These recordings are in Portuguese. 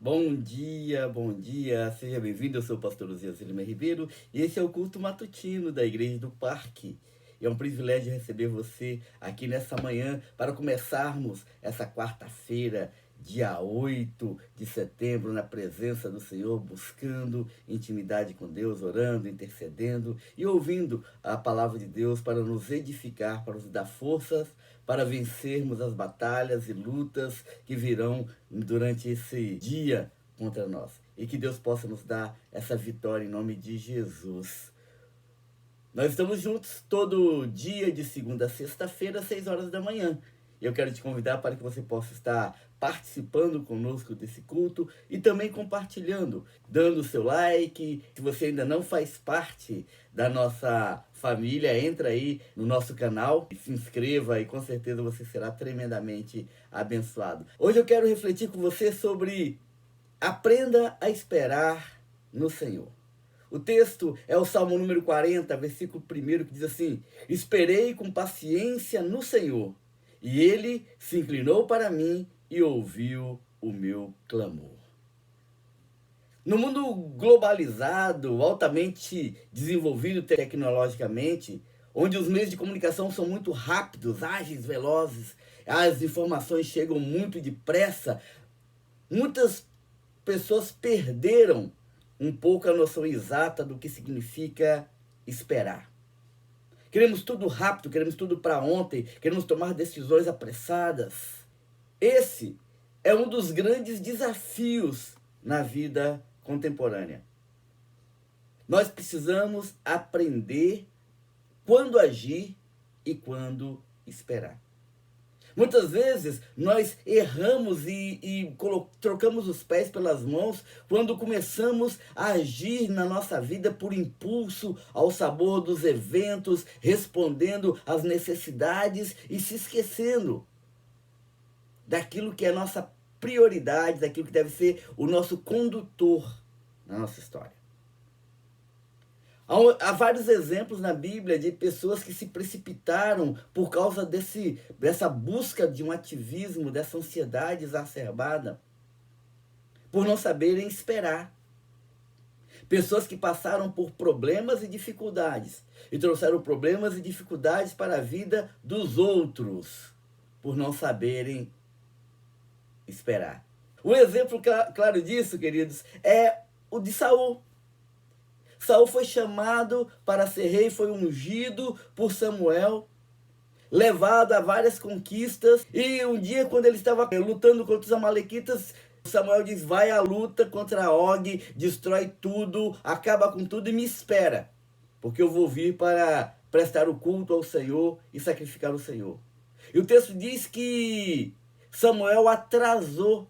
Bom dia, seja bem-vindo. Eu sou o pastor Luzias Lima Ribeiro e esse é o culto matutino da Igreja do Parque. É um privilégio receber você aqui nessa manhã para começarmos essa quarta-feira, dia 8 de setembro, na presença do Senhor, buscando intimidade com Deus, orando, intercedendo e ouvindo a palavra de Deus para nos edificar, para nos dar forças, para vencermos as batalhas e lutas que virão durante esse dia contra nós. E que Deus possa nos dar essa vitória em nome de Jesus. Nós estamos juntos todo dia, de segunda a sexta-feira, às 6 horas da manhã. E eu quero te convidar para que você possa estar participando conosco desse culto e também compartilhando, dando o seu like. Se você ainda não faz parte da nossa família, entra aí no nosso canal, se inscreva e com certeza você será tremendamente abençoado. Hoje eu quero refletir com você sobre aprenda a esperar no Senhor. O texto é o Salmo número 40, versículo 1, que diz assim: esperei com paciência no Senhor, e ele se inclinou para mim e ouviu o meu clamor. No mundo globalizado, altamente desenvolvido tecnologicamente, onde os meios de comunicação são muito rápidos, ágeis, velozes, as informações chegam muito depressa, muitas pessoas perderam um pouco a noção exata do que significa esperar. Queremos tudo rápido, queremos tudo para ontem, queremos tomar decisões apressadas. Esse é um dos grandes desafios na vida contemporânea. Nós precisamos aprender quando agir e quando esperar. Muitas vezes nós erramos e trocamos os pés pelas mãos quando começamos a agir na nossa vida por impulso, ao sabor dos eventos, respondendo às necessidades e se esquecendo daquilo que é a nossa prioridade, daquilo que deve ser o nosso condutor na nossa história. Há vários exemplos na Bíblia de pessoas que se precipitaram por causa dessa busca de um ativismo, dessa ansiedade exacerbada, por não saberem esperar. Pessoas que passaram por problemas e dificuldades e trouxeram problemas e dificuldades para a vida dos outros, por não saberem esperar. Um exemplo claro disso, queridos, é o de Saul. Saul foi chamado para ser rei, foi ungido por Samuel, levado a várias conquistas. E um dia, quando ele estava lutando contra os amalequitas, Samuel diz: vai à luta contra Og, destrói tudo, acaba com tudo e me espera, porque eu vou vir para prestar o culto ao Senhor e sacrificar o Senhor. E o texto diz que Samuel atrasou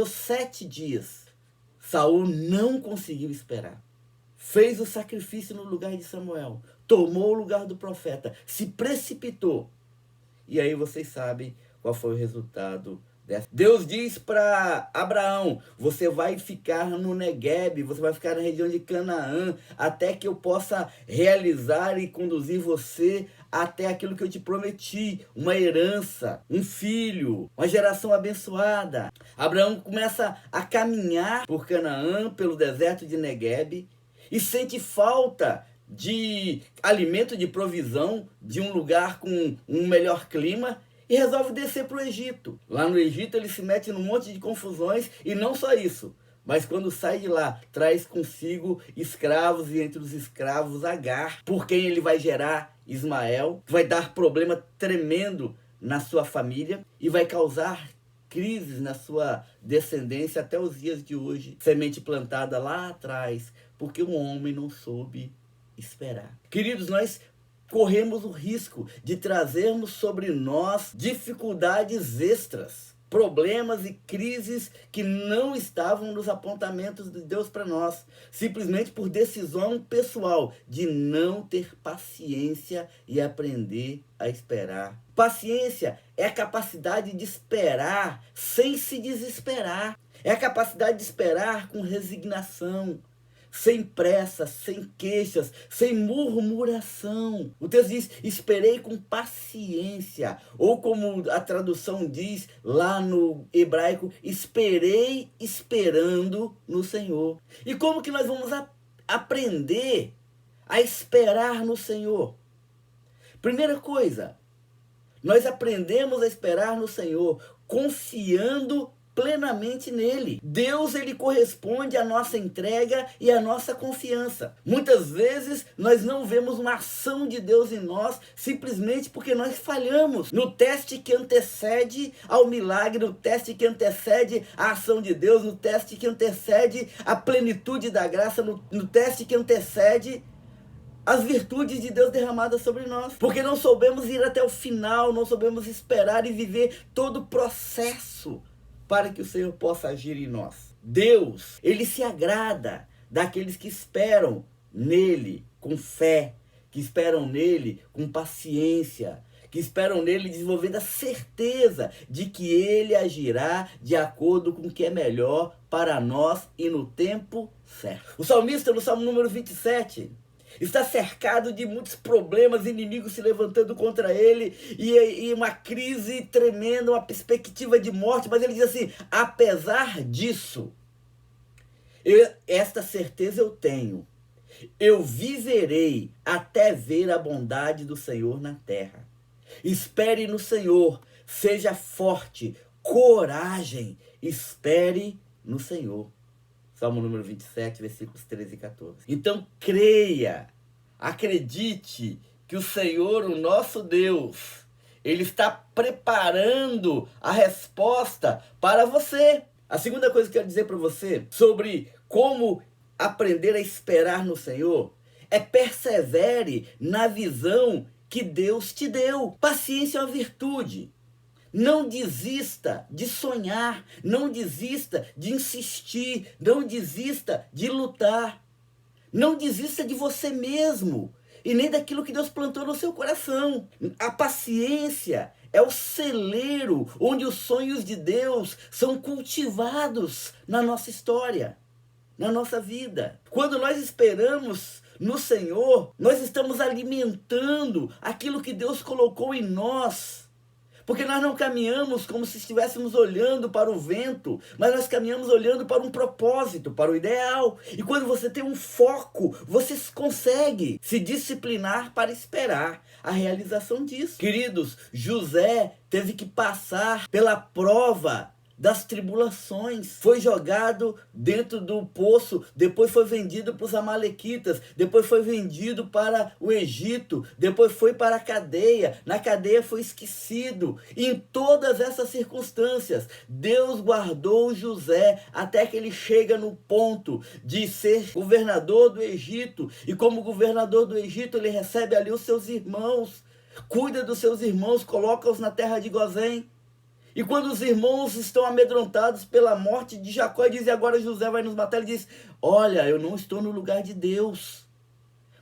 7 dias. Saul não conseguiu esperar. Fez o sacrifício no lugar de Samuel, tomou o lugar do profeta, se precipitou. E aí vocês sabem qual foi o resultado dessa. Deus diz para Abraão: você vai ficar no Negueb, você vai ficar na região de Canaã, até que eu possa realizar e conduzir você até aquilo que eu te prometi, uma herança, um filho, uma geração abençoada. Abraão começa a caminhar por Canaã, pelo deserto de Negueb, e sente falta de alimento, de provisão, de um lugar com um melhor clima, e resolve descer para o Egito. Lá no Egito ele se mete num monte de confusões, e não só isso, mas quando sai de lá, traz consigo escravos, e entre os escravos Agar, por quem ele vai gerar Ismael, que vai dar problema tremendo na sua família, e vai causar crises na sua descendência até os dias de hoje. Semente plantada lá atrás, porque o homem não soube esperar. Queridos, nós corremos o risco de trazermos sobre nós dificuldades extras, problemas e crises que não estavam nos apontamentos de Deus para nós, simplesmente por decisão pessoal de não ter paciência e aprender a esperar. Paciência é a capacidade de esperar sem se desesperar. É a capacidade de esperar com resignação, sem pressa, sem queixas, sem murmuração. O texto diz: esperei com paciência, ou como a tradução diz lá no hebraico, esperei esperando no Senhor. E como que nós vamos aprender a esperar no Senhor? Primeira coisa, nós aprendemos a esperar no Senhor confiando plenamente nele. Deus, ele corresponde à nossa entrega e à nossa confiança. Muitas vezes nós não vemos uma ação de Deus em nós simplesmente porque nós falhamos no teste que antecede ao milagre, no teste que antecede a ação de Deus, no teste que antecede a plenitude da graça, no teste que antecede as virtudes de Deus derramadas sobre nós. Porque não soubemos ir até o final, não soubemos esperar e viver todo o processo para que o Senhor possa agir em nós. Deus, ele se agrada daqueles que esperam nele com fé, que esperam nele com paciência, que esperam nele desenvolvendo a certeza de que ele agirá de acordo com o que é melhor para nós e no tempo certo. O salmista, no Salmo número 27, está cercado de muitos problemas, inimigos se levantando contra ele, e uma crise tremenda, uma perspectiva de morte, mas ele diz assim: apesar disso, esta certeza eu tenho, eu viverei até ver a bondade do Senhor na terra. Espere no Senhor, seja forte, coragem, espere no Senhor. Salmo número 27, versículos 13 e 14. Então creia, acredite que o Senhor, o nosso Deus, ele está preparando a resposta para você. A segunda coisa que eu quero dizer para você sobre como aprender a esperar no Senhor é: persevere na visão que Deus te deu. Paciência é uma virtude. Não desista de sonhar, não desista de insistir, não desista de lutar. Não desista de você mesmo e nem daquilo que Deus plantou no seu coração. A paciência é o celeiro onde os sonhos de Deus são cultivados na nossa história, na nossa vida. Quando nós esperamos no Senhor, nós estamos alimentando aquilo que Deus colocou em nós. Porque nós não caminhamos como se estivéssemos olhando para o vento, mas nós caminhamos olhando para um propósito, para o ideal. E quando você tem um foco, você consegue se disciplinar para esperar a realização disso. Queridos, José teve que passar pela prova das tribulações, foi jogado dentro do poço, depois foi vendido para os amalequitas, depois foi vendido para o Egito, depois foi para a cadeia, na cadeia foi esquecido. E em todas essas circunstâncias, Deus guardou José até que ele chega no ponto de ser governador do Egito, e como governador do Egito ele recebe ali os seus irmãos, cuida dos seus irmãos, coloca-os na terra de Gozém. E quando os irmãos estão amedrontados pela morte de Jacó e dizem: agora José vai nos matar, ele diz: olha, eu não estou no lugar de Deus,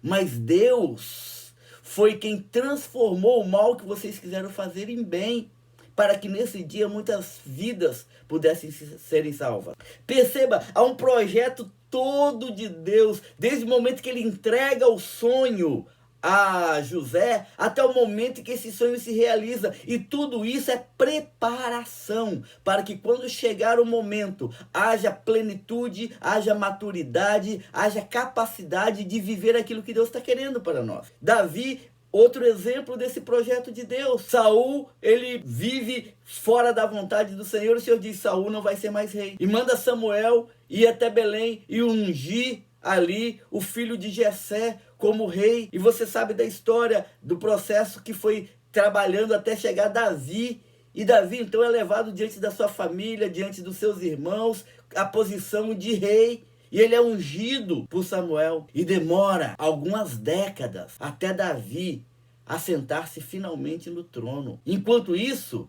mas Deus foi quem transformou o mal que vocês quiseram fazer em bem, para que nesse dia muitas vidas pudessem serem salvas. Perceba, há um projeto todo de Deus, desde o momento que ele entrega o sonho a José, até o momento em que esse sonho se realiza. E tudo isso é preparação para que quando chegar o momento, haja plenitude, haja maturidade, haja capacidade de viver aquilo que Deus está querendo para nós. Davi, outro exemplo desse projeto de Deus. Saul, ele vive fora da vontade do Senhor. O Senhor diz: Saul não vai ser mais rei. E manda Samuel ir até Belém e ungir ali o filho de Jessé como rei. E você sabe da história, do processo que foi trabalhando até chegar Davi. E Davi então é levado diante da sua família, diante dos seus irmãos, a posição de rei. E ele é ungido por Samuel. E demora algumas décadas até Davi assentar-se finalmente no trono. Enquanto isso,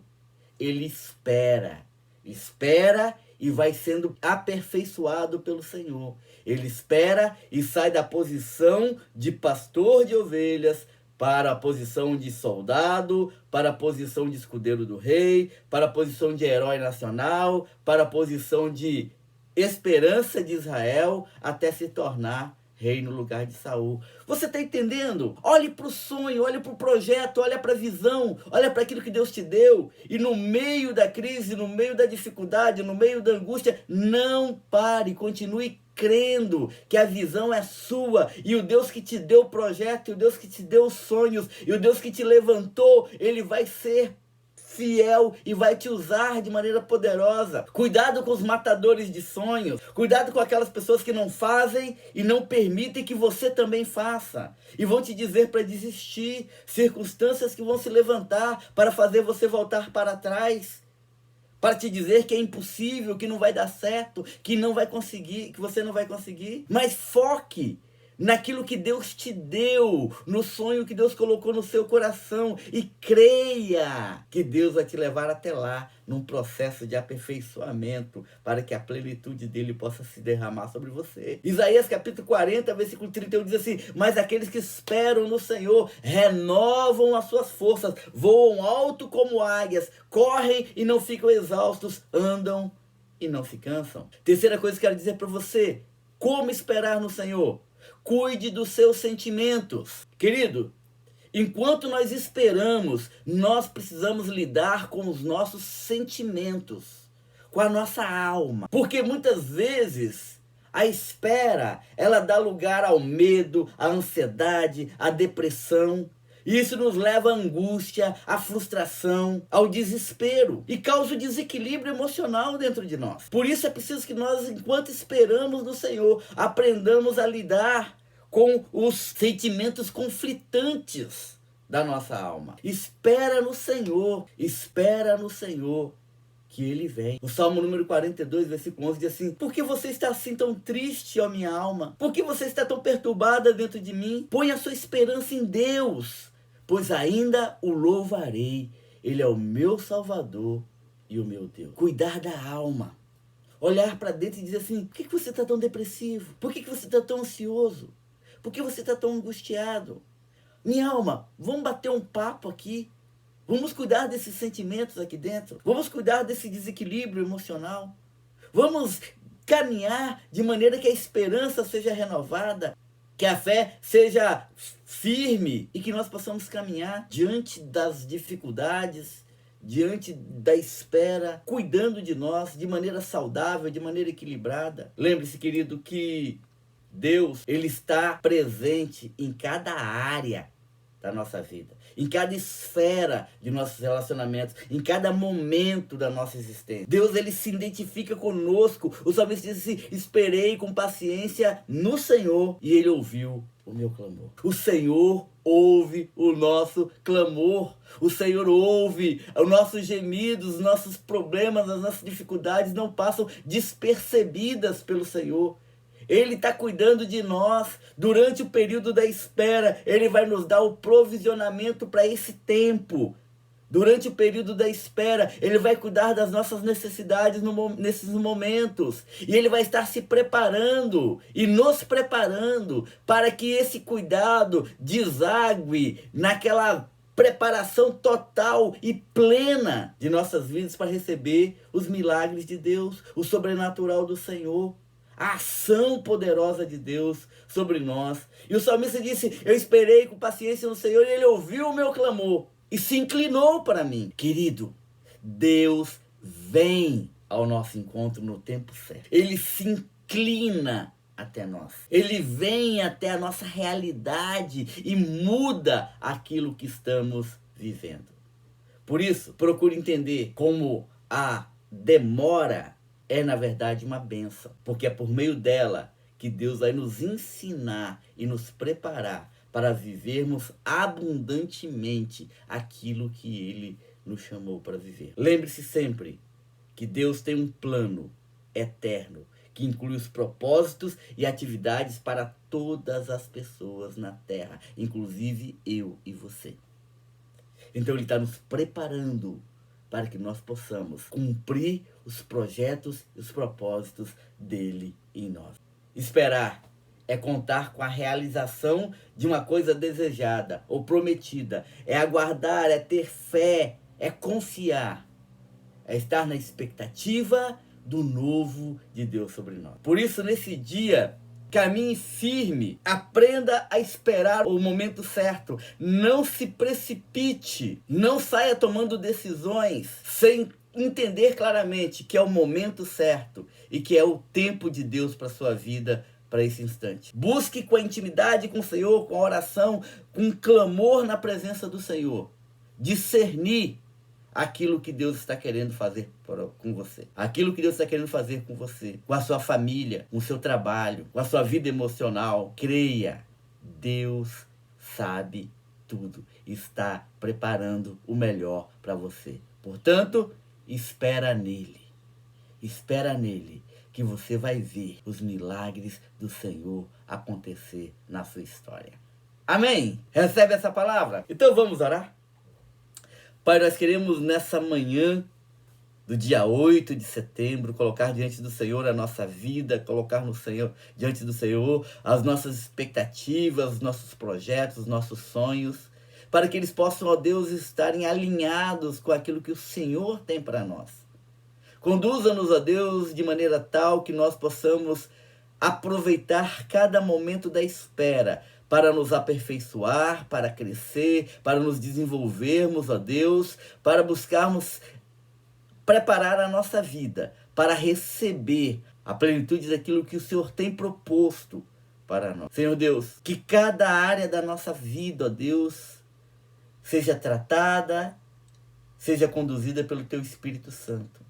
ele espera e vai sendo aperfeiçoado pelo Senhor. Ele espera e sai da posição de pastor de ovelhas para a posição de soldado, para a posição de escudeiro do rei, para a posição de herói nacional, para a posição de esperança de Israel, até se tornar rei no lugar de Saul. Você está entendendo? Olhe para o sonho, olhe para o projeto, olhe para a visão, olhe para aquilo que Deus te deu. E no meio da crise, no meio da dificuldade, no meio da angústia, não pare, continue crendo que a visão é sua. E o Deus que te deu o projeto, e o Deus que te deu os sonhos, e o Deus que te levantou, Ele vai ser fiel e vai te usar de maneira poderosa. Cuidado com os matadores de sonhos. Cuidado com aquelas pessoas que não fazem e não permitem que você também faça. E vão te dizer para desistir. Circunstâncias que vão se levantar para fazer você voltar para trás. Para te dizer que é impossível, que não vai dar certo, que não vai conseguir, que você não vai conseguir. Mas foque naquilo que Deus te deu, no sonho que Deus colocou no seu coração, e creia que Deus vai te levar até lá, num processo de aperfeiçoamento, para que a plenitude dele possa se derramar sobre você. Isaías capítulo 40, versículo 31 diz assim: mas aqueles que esperam no Senhor renovam as suas forças, voam alto como águias, correm e não ficam exaustos, andam e não se cansam. Terceira coisa que eu quero dizer para você: como esperar no Senhor? Cuide dos seus sentimentos. Querido, enquanto nós esperamos, nós precisamos lidar com os nossos sentimentos, com a nossa alma. Porque muitas vezes a espera, ela dá lugar ao medo, à ansiedade, à depressão. Isso nos leva à angústia, à frustração, ao desespero e causa o desequilíbrio emocional dentro de nós. Por isso é preciso que nós, enquanto esperamos no Senhor, aprendamos a lidar com os sentimentos conflitantes da nossa alma. Espera no Senhor, que Ele vem. O Salmo número 42, versículo 11 diz assim: por que você está assim tão triste, ó minha alma? Por que você está tão perturbada dentro de mim? Põe a sua esperança em Deus, pois ainda o louvarei. Ele é o meu Salvador e o meu Deus. Cuidar da alma. Olhar para dentro e dizer assim: por que você está tão depressivo? Por que você está tão ansioso? Por que você está tão angustiado? Minha alma, vamos bater um papo aqui. Vamos cuidar desses sentimentos aqui dentro. Vamos cuidar desse desequilíbrio emocional. Vamos caminhar de maneira que a esperança seja renovada, que a fé seja firme e que nós possamos caminhar diante das dificuldades, diante da espera, cuidando de nós de maneira saudável, de maneira equilibrada. Lembre-se, querido, que Deus, Ele está presente em cada área da nossa vida, em cada esfera de nossos relacionamentos, em cada momento da nossa existência. Deus, Ele se identifica conosco. O salmista diz assim: esperei com paciência no Senhor e Ele ouviu o meu clamor. O Senhor ouve o nosso clamor. O Senhor ouve os nossos gemidos, os nossos problemas, as nossas dificuldades não passam despercebidas pelo Senhor. Ele está cuidando de nós durante o período da espera. Ele vai nos dar o provisionamento para esse tempo. Durante o período da espera, Ele vai cuidar das nossas necessidades nesses momentos. E Ele vai estar se preparando e nos preparando para que esse cuidado desague naquela preparação total e plena de nossas vidas para receber os milagres de Deus, o sobrenatural do Senhor. A ação poderosa de Deus sobre nós. E o salmista disse: eu esperei com paciência no Senhor e Ele ouviu o meu clamor e se inclinou para mim. Querido, Deus vem ao nosso encontro no tempo certo. Ele se inclina até nós. Ele vem até a nossa realidade e muda aquilo que estamos vivendo. Por isso, procure entender como a demora é, na verdade, uma bênção, porque é por meio dela que Deus vai nos ensinar e nos preparar para vivermos abundantemente aquilo que Ele nos chamou para viver. Lembre-se sempre que Deus tem um plano eterno que inclui os propósitos e atividades para todas as pessoas na Terra, inclusive eu e você. Então Ele está nos preparando para que nós possamos cumprir os projetos e os propósitos dele em nós. Esperar é contar com a realização de uma coisa desejada ou prometida. É aguardar, é ter fé, é confiar. É estar na expectativa do novo de Deus sobre nós. Por isso, nesse dia, caminhe firme, aprenda a esperar o momento certo, não se precipite, não saia tomando decisões sem entender claramente que é o momento certo e que é o tempo de Deus para a sua vida, para esse instante. Busque com a intimidade com o Senhor, com a oração, com um clamor na presença do Senhor, discernir aquilo que Deus está querendo fazer com você. Aquilo que Deus está querendo fazer com você, com a sua família, com o seu trabalho, com a sua vida emocional. Creia, Deus sabe tudo. Está preparando o melhor para você. Portanto, espera nele. Espera nele, que você vai ver os milagres do Senhor acontecer na sua história. Amém? Recebe essa palavra? Então vamos orar? Pai, nós queremos nessa manhã do dia 8 de setembro colocar diante do Senhor a nossa vida, colocar no Senhor, diante do Senhor as nossas expectativas, os nossos projetos, os nossos sonhos, para que eles possam, ó Deus, estarem alinhados com aquilo que o Senhor tem para nós. Conduza-nos, ó Deus, de maneira tal que nós possamos aproveitar cada momento da espera, para nos aperfeiçoar, para crescer, para nos desenvolvermos, ó Deus, para buscarmos preparar a nossa vida, para receber a plenitude daquilo que o Senhor tem proposto para nós. Senhor Deus, que cada área da nossa vida, ó Deus, seja tratada, seja conduzida pelo Teu Espírito Santo.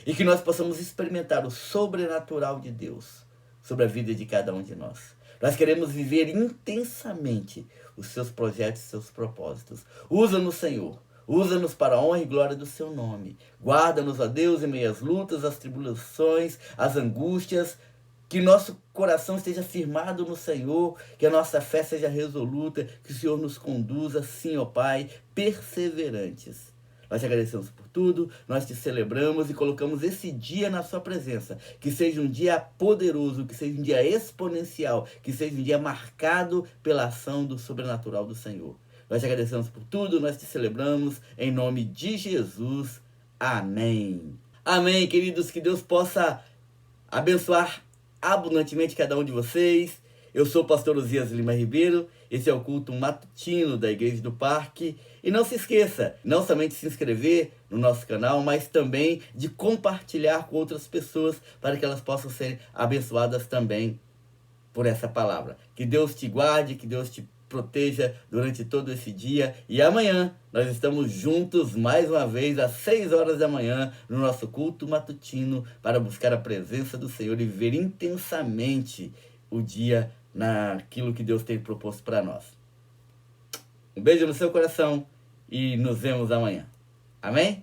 E que nós possamos experimentar o sobrenatural de Deus sobre a vida de cada um de nós. Nós queremos viver intensamente os seus projetos e seus propósitos. Usa-nos, Senhor. Usa-nos para a honra e glória do seu nome. Guarda-nos, ó Deus, em meio às lutas, às tribulações, às angústias. Que nosso coração esteja firmado no Senhor, que a nossa fé seja resoluta, que o Senhor nos conduza, sim, ó Pai, perseverantes. Nós te agradecemos por tudo, nós te celebramos e colocamos esse dia na sua presença. Que seja um dia poderoso, que seja um dia exponencial, que seja um dia marcado pela ação do sobrenatural do Senhor. Nós te agradecemos por tudo, nós te celebramos em nome de Jesus. Amém. Amém, queridos, que Deus possa abençoar abundantemente cada um de vocês. Eu sou o pastor Uzias Lima Ribeiro, esse é o culto matutino da Igreja do Parque. E não se esqueça, não somente de se inscrever no nosso canal, mas também de compartilhar com outras pessoas para que elas possam ser abençoadas também por essa palavra. Que Deus te guarde, que Deus te proteja durante todo esse dia. E amanhã nós estamos juntos mais uma vez às 6 horas da manhã no nosso culto matutino para buscar a presença do Senhor e viver intensamente o dia naquilo que Deus tem proposto para nós. Um beijo no seu coração e nos vemos amanhã. Amém?